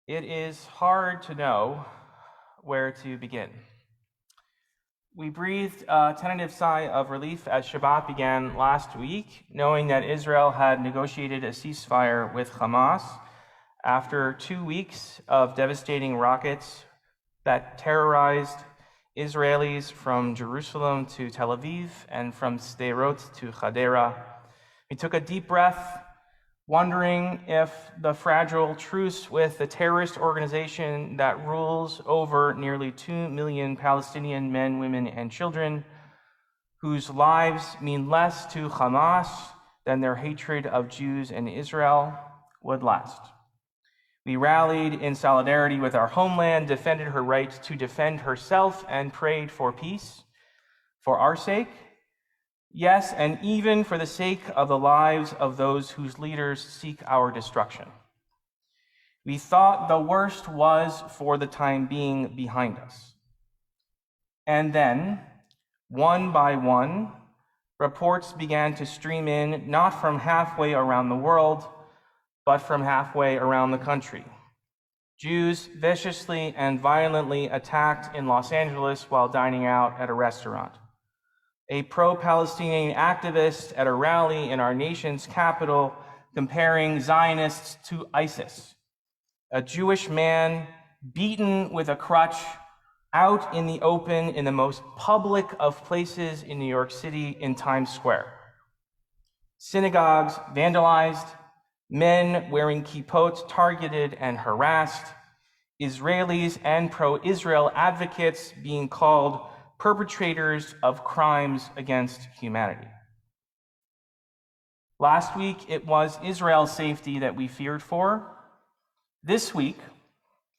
It is hard to know where to begin. We breathed a tentative sigh of relief as Shabbat began last week, knowing that Israel had negotiated a ceasefire with Hamas after 2 weeks of devastating rockets that terrorized Israelis from Jerusalem to Tel Aviv and from Sderot to Hadera. We took a deep breath, wondering if the fragile truce with the terrorist organization that rules over nearly 2 million Palestinian men, women, and children, whose lives mean less to Hamas than their hatred of Jews and Israel, would last. We rallied in solidarity with our homeland, defended her right to defend herself, and prayed for peace, for our sake, yes, and even for the sake of the lives of those whose leaders seek our destruction. We thought the worst was, for the time being, behind us. And then, one by one, reports began to stream in, not from halfway around the world, but from halfway around the country. Jews viciously and violently attacked in Los Angeles while dining out at a restaurant. A pro-Palestinian activist at a rally in our nation's capital comparing Zionists to ISIS. A Jewish man beaten with a crutch out in the open in the most public of places in New York City in Times Square. Synagogues vandalized, men wearing kippot targeted and harassed, Israelis and pro-Israel advocates being called perpetrators of crimes against humanity. Last week, it was Israel's safety that we feared for. This week,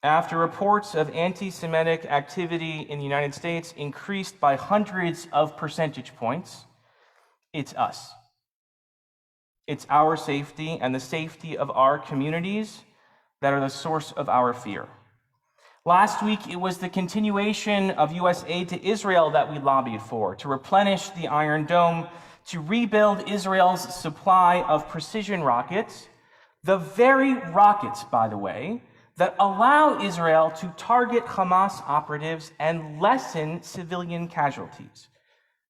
after reports of anti-Semitic activity in the United States increased by hundreds of percentage points, it's us. It's our safety and the safety of our communities that are the source of our fear. Last week, it was the continuation of U.S. aid to Israel that we lobbied for, to replenish the Iron Dome, to rebuild Israel's supply of precision rockets, the very rockets, by the way, that allow Israel to target Hamas operatives and lessen civilian casualties.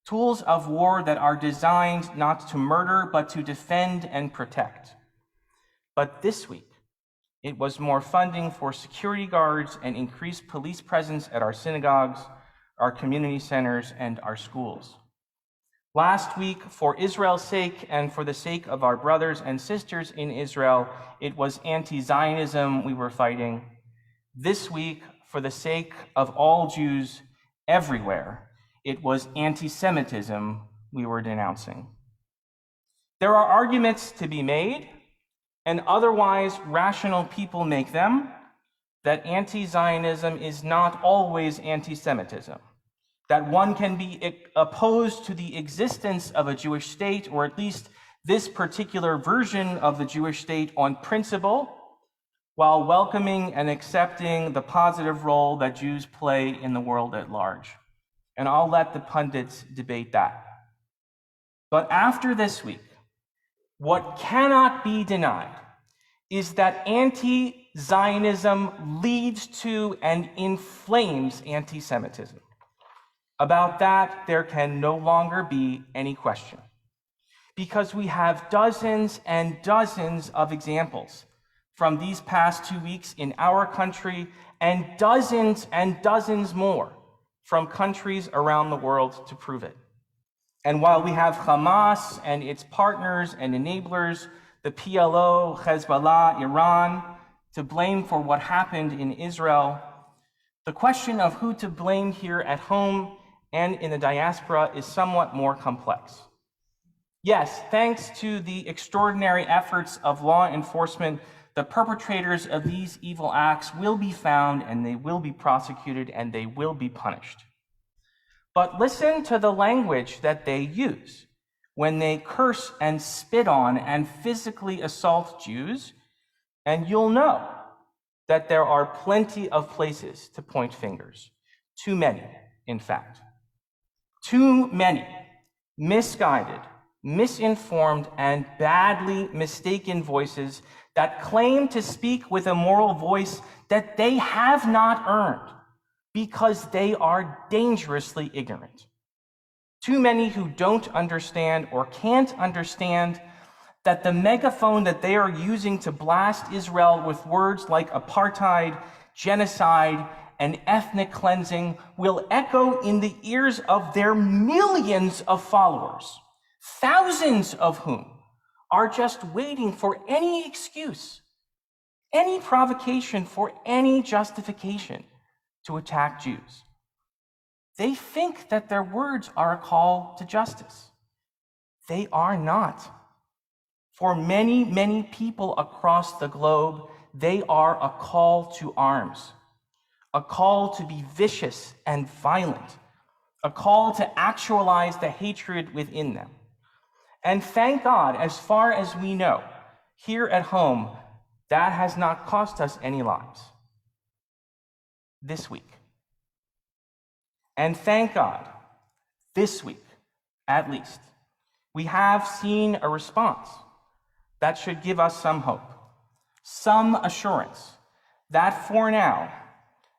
Tools of war that are designed not to murder, but to defend and protect. But this week, it was more funding for security guards and increased police presence at our synagogues, our community centers, and our schools. Last week, for Israel's sake and for the sake of our brothers and sisters in Israel, it was anti-Zionism we were fighting. This week, for the sake of all Jews everywhere, it was anti-Semitism we were denouncing. There are arguments to be made, and otherwise rational people make them, that anti-Zionism is not always anti-Semitism, that one can be opposed to the existence of a Jewish state, or at least this particular version of the Jewish state on principle, while welcoming and accepting the positive role that Jews play in the world at large. And I'll let the pundits debate that. But after this week, what cannot be denied is that anti-Zionism leads to and inflames anti-Semitism. About that, there can no longer be any question, because we have dozens and dozens of examples from these past 2 weeks in our country, and dozens more from countries around the world to prove it. And while we have Hamas and its partners and enablers, the PLO, Hezbollah, Iran, to blame for what happened in Israel, the question of who to blame here at home and in the diaspora is somewhat more complex. Yes, thanks to the extraordinary efforts of law enforcement, the perpetrators of these evil acts will be found, and they will be prosecuted, and they will be punished. But listen to the language that they use when they curse and spit on and physically assault Jews, and you'll know that there are plenty of places to point fingers. Too many, in fact. Too many misguided, misinformed, and badly mistaken voices that claim to speak with a moral voice that they have not earned because they are dangerously ignorant. Too many who don't understand or can't understand that the megaphone that they are using to blast Israel with words like apartheid, genocide, and ethnic cleansing will echo in the ears of their millions of followers, thousands of whom are just waiting for any excuse, any provocation for any justification to attack Jews. They think that their words are a call to justice. They are not. For many, many people across the globe, they are a call to arms, a call to be vicious and violent, a call to actualize the hatred within them. And thank God, as far as we know, here at home, that has not cost us any lives this week. And thank God, this week, at least, we have seen a response that should give us some hope, some assurance that for now,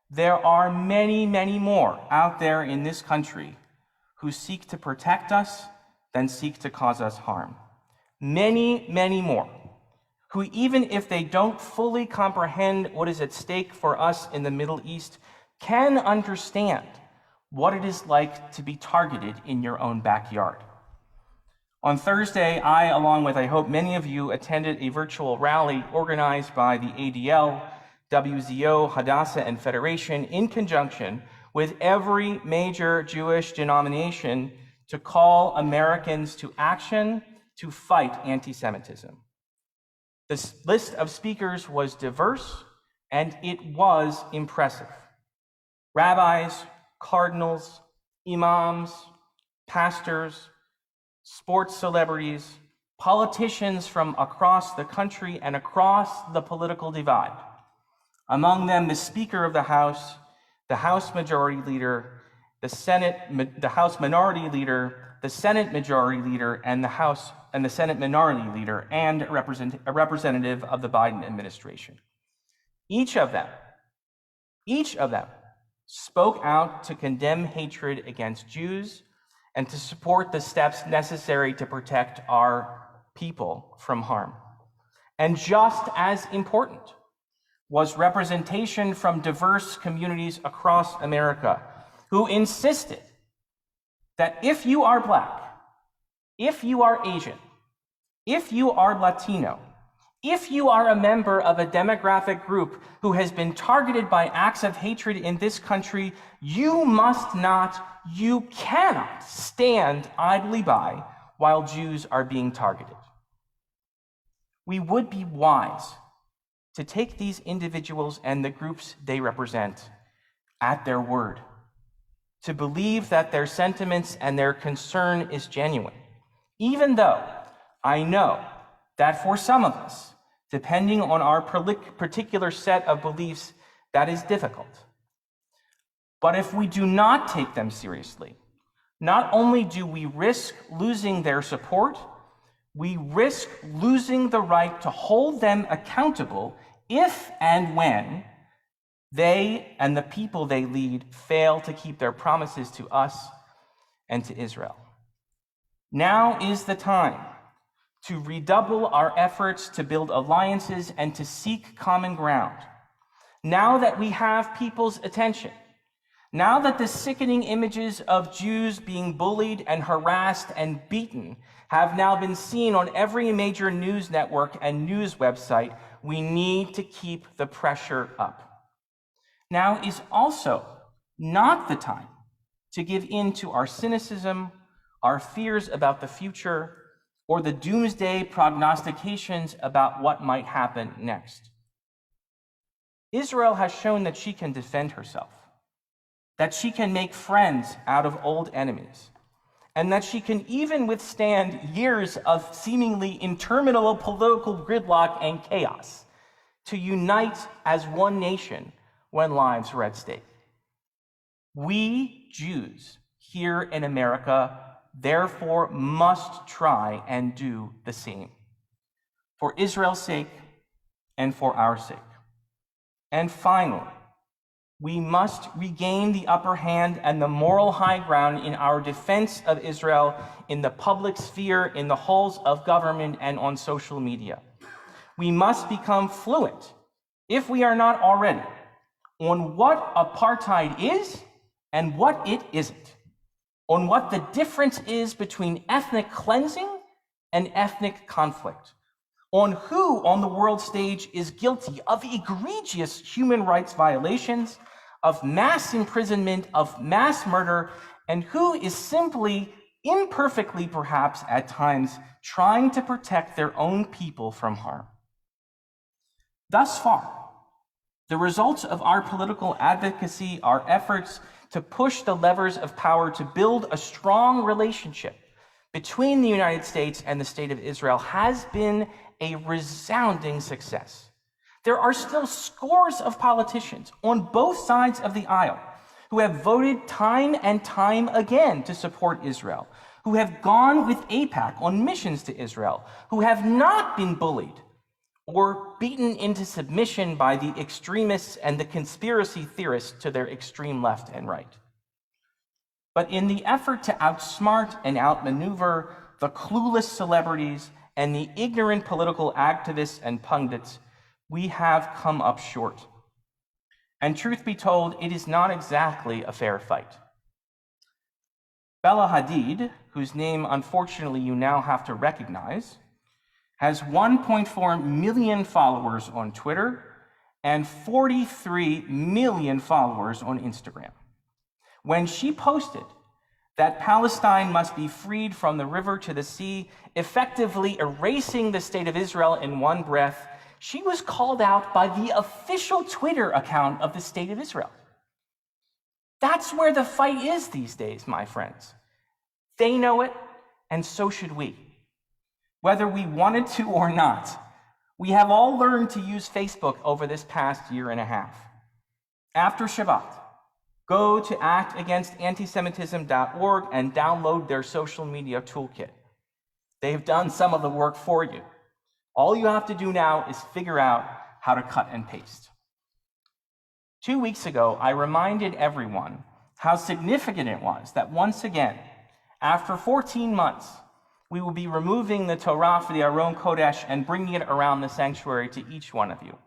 there are many, many more out there in this country who seek to protect us than seek to cause us harm. Many, many more, who even if they don't fully comprehend what is at stake for us in the Middle East, can understand what it is like to be targeted in your own backyard. On Thursday, I, along with I hope many of you, attended a virtual rally organized by the ADL, WZO, Hadassah, and Federation in conjunction with every major Jewish denomination to call Americans to action to fight anti-Semitism. This list of speakers was diverse and it was impressive. Rabbis, cardinals, imams, pastors, sports celebrities, politicians from across the country and across the political divide. Among them, the Speaker of the House Majority Leader, the House Minority Leader, the Senate Majority Leader, and the Senate Minority Leader, and a representative of the Biden administration. Each of them spoke out to condemn hatred against Jews and to support the steps necessary to protect our people from harm. And just as important was representation from diverse communities across America who insisted that if you are Black, if you are Asian, if you are Latino, if you are a member of a demographic group who has been targeted by acts of hatred in this country, you cannot stand idly by while Jews are being targeted. We would be wise to take these individuals and the groups they represent at their word, to believe that their sentiments and their concern is genuine, even though I know that for some of us, depending on our particular set of beliefs, that is difficult. But if we do not take them seriously, not only do we risk losing their support, we risk losing the right to hold them accountable if and when they and the people they lead fail to keep their promises to us and to Israel. Now is the time to redouble our efforts to build alliances and to seek common ground. Now that we have people's attention, now that the sickening images of Jews being bullied and harassed and beaten have now been seen on every major news network and news website, we need to keep the pressure up. Now is also not the time to give in to our cynicism, our fears about the future, or the doomsday prognostications about what might happen next. Israel has shown that she can defend herself, that she can make friends out of old enemies, and that she can even withstand years of seemingly interminable political gridlock and chaos to unite as one nation when lives are at stake. We Jews here in America therefore must try and do the same. For Israel's sake, and for our sake. And finally, we must regain the upper hand and the moral high ground in our defense of Israel in the public sphere, in the halls of government, and on social media. We must become fluent, if we are not already, on what apartheid is and what it isn't, on what the difference is between ethnic cleansing and ethnic conflict, on who on the world stage is guilty of egregious human rights violations, of mass imprisonment, of mass murder, and who is simply, imperfectly perhaps at times, trying to protect their own people from harm. Thus far, the results of our political advocacy, our efforts to push the levers of power to build a strong relationship between the United States and the State of Israel, has been a resounding success. There are still scores of politicians on both sides of the aisle who have voted time and time again to support Israel, who have gone with AIPAC on missions to Israel, who have not been bullied or beaten into submission by the extremists and the conspiracy theorists to their extreme left and right. But in the effort to outsmart and outmaneuver the clueless celebrities and the ignorant political activists and pundits, we have come up short. And truth be told, it is not exactly a fair fight. Bella Hadid, whose name unfortunately you now have to recognize, has 1.4 million followers on Twitter and 43 million followers on Instagram. When she posted that Palestine must be freed from the river to the sea, effectively erasing the State of Israel in one breath, she was called out by the official Twitter account of the State of Israel. That's where the fight is these days, my friends. They know it, and so should we. Whether we wanted to or not, we have all learned to use Facebook over this past year and a half. After Shabbat, go to actagainstantisemitism.org and download their social media toolkit. They've done some of the work for you. All you have to do now is figure out how to cut and paste. 2 weeks ago, I reminded everyone how significant it was that once again, after 14 months, we will be removing the Torah for the Aron Kodesh and bringing it around the sanctuary to each one of you.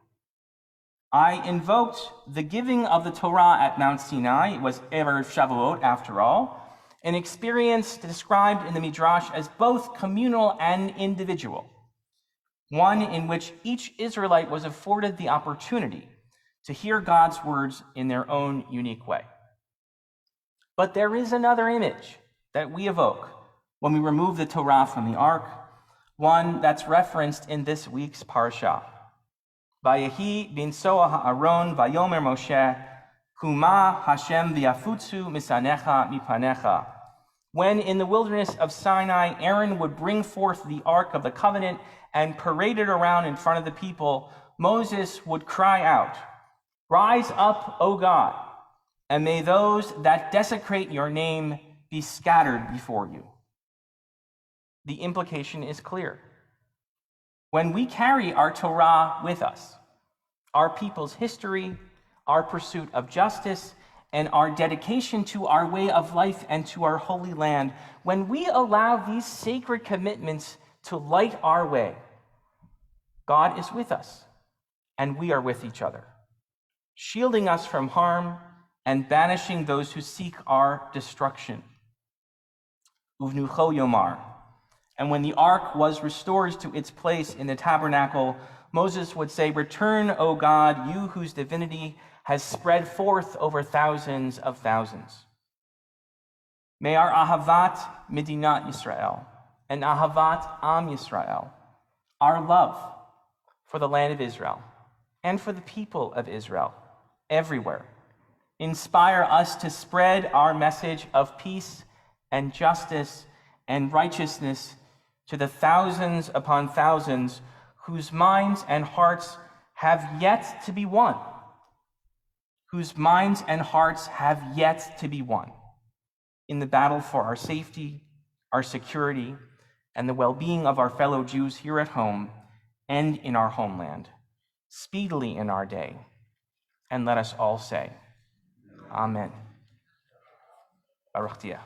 I invoked the giving of the Torah at Mount Sinai. It was Erev Shavuot, after all, an experience described in the Midrash as both communal and individual, one in which each Israelite was afforded the opportunity to hear God's words in their own unique way. But there is another image that we evoke when we remove the Torah from the ark, one that's referenced in this week's parsha. Vayehi binsoa ha'aron vayomer Moshe, Kuma Hashem v'yafutzu misanecha mipanecha. When in the wilderness of Sinai, Aaron would bring forth the Ark of the Covenant and parade it around in front of the people, Moses would cry out, "Rise up, O God, and may those that desecrate your name be scattered before you." The implication is clear. When we carry our Torah with us, our people's history, our pursuit of justice, and our dedication to our way of life and to our holy land, when we allow these sacred commitments to light our way, God is with us, and we are with each other, shielding us from harm and banishing those who seek our destruction. Uvnucho Yomar. And when the ark was restored to its place in the tabernacle, Moses would say, "Return, O God, you whose divinity has spread forth over thousands of thousands." May our Ahavat Medinat Yisrael and Ahavat Am Yisrael, our love for the land of Israel and for the people of Israel everywhere, inspire us to spread our message of peace and justice and righteousness to the thousands upon thousands whose minds and hearts have yet to be won. Whose minds and hearts have yet to be won in the battle for our safety, our security, and the well-being of our fellow Jews here at home and in our homeland. speedily in our day. And let us all say, Amen. Baruch Tiyah.